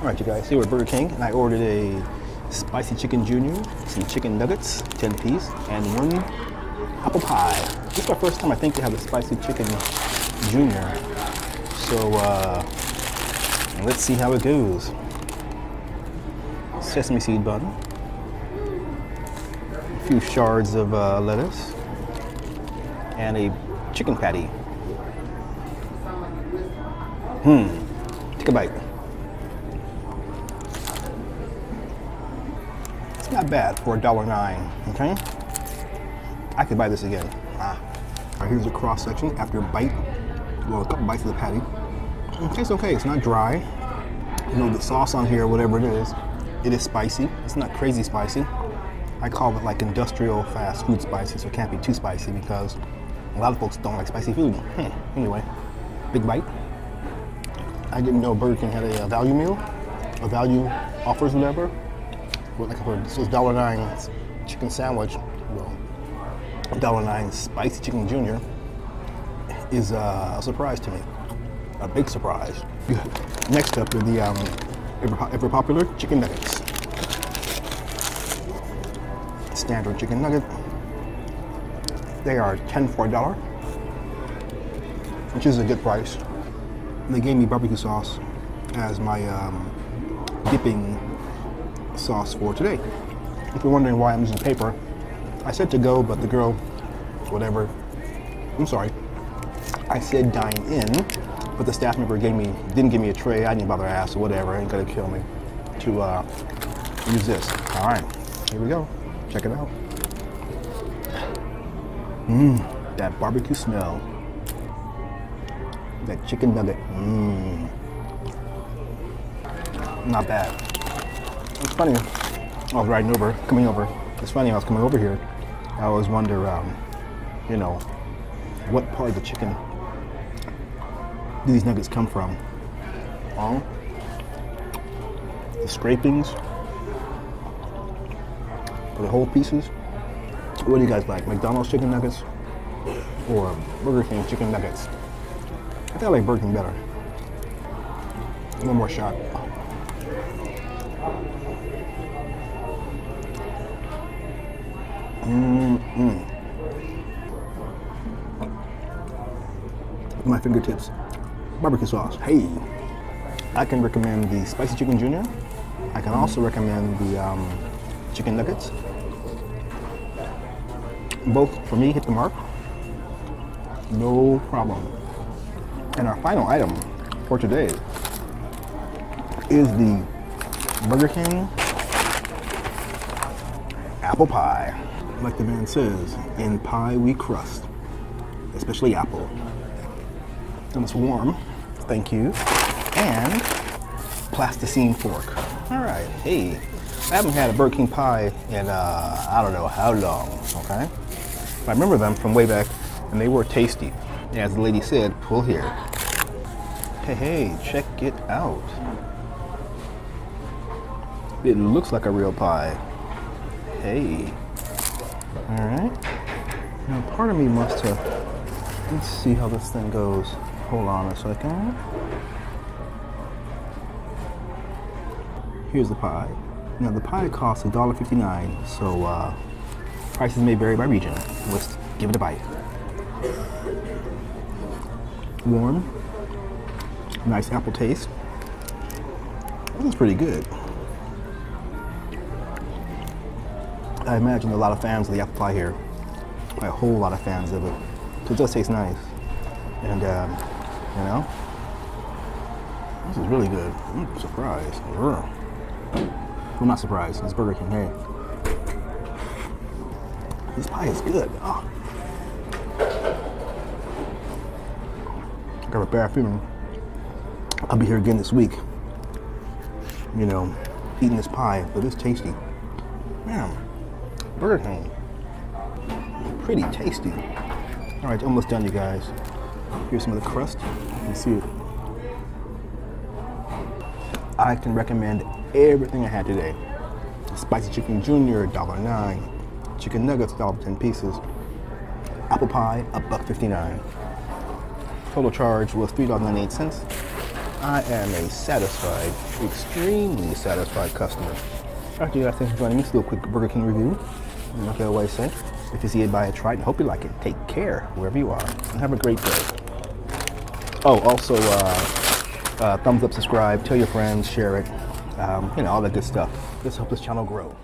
Alright you guys, here with Burger King, and I ordered a spicy chicken junior, some chicken nuggets, 10 piece, and one apple pie. This is my first time I think to have a spicy chicken junior. So let's see how it goes. Sesame seed bun, a few shards of lettuce, and a chicken patty. Take a bite. It's not bad for $1.09, okay? I could buy this again. All right, here's a cross section after a bite. Well, a couple bites of the patty. It tastes okay, it's not dry. You know, the sauce on here, whatever it is spicy. It's not crazy spicy. I call it like industrial fast food spicy, so it can't be too spicy because a lot of folks don't like spicy food. Anyway, big bite. I didn't know Burger King had a value meal, or value offers, whatever. Well, like it says $1.09 chicken sandwich. Well, $1.09 spicy chicken junior is a surprise to me. A big surprise. Next up are the ever popular chicken nuggets. Standard chicken nugget. They are 10 for $1, which is a good price. They gave me barbecue sauce as my dipping sauce for today. If you're wondering why I'm using paper, I said to go, but the girl, whatever, I'm sorry, I said dine in, but the staff member didn't give me a tray. I didn't bother to ask, or whatever, ain't gonna kill me, to use this. All right, here we go, check it out. That barbecue smell. That chicken nugget, not bad. It's funny, I was coming over. It's funny, I was coming over here. I always wonder, you know, what part of the chicken do these nuggets come from? The scrapings, or the whole pieces? What do you guys like, McDonald's chicken nuggets or Burger King chicken nuggets? I think I like Burger King better. One more shot. My fingertips. Barbecue sauce. Hey, I can recommend the spicy chicken junior. I can also recommend the chicken nuggets. Both, for me, hit the mark. No problem. And our final item for today is the Burger King apple pie. Like the man says, in pie we crust, especially apple. And it's warm, thank you, and plasticine fork. All right, hey, I haven't had a Burger King pie in I don't know how long, okay? But I remember them from way back, and they were tasty. As the lady said, pull here. Hey, check it out. It looks like a real pie. Hey. All right. Now part of me must have, let's see how this thing goes. Hold on a second. Here's the pie. Now the pie costs $1.59, so prices may vary by region. Let's give it a bite. Warm, nice apple taste. This is pretty good. I imagine a lot of fans of the apple pie here. A whole lot of fans of it. So it does taste nice. And, you know, this is really good. I'm surprised. Well, not surprised. It's Burger King. Hey, this pie is good. Oh. Got a bad feeling I'll be here again this week. You know, eating this pie, but it's tasty. Man, Burger King, pretty tasty. All right, almost done, you guys. Here's some of the crust. You can see it. I can recommend everything I had today. Spicy chicken junior, $1.09. Chicken nuggets, $1.10 pieces. Apple pie, $1.59. Total charge was $3.98. I am a satisfied, extremely satisfied customer. After you guys, thanks for joining me. Let's do a quick Burger King review. And like I always say, if you see it, buy it, try it, and hope you like it. Take care wherever you are, and have a great day. Oh, also, thumbs up, subscribe, tell your friends, share it, all that good stuff. Let's help this channel grow.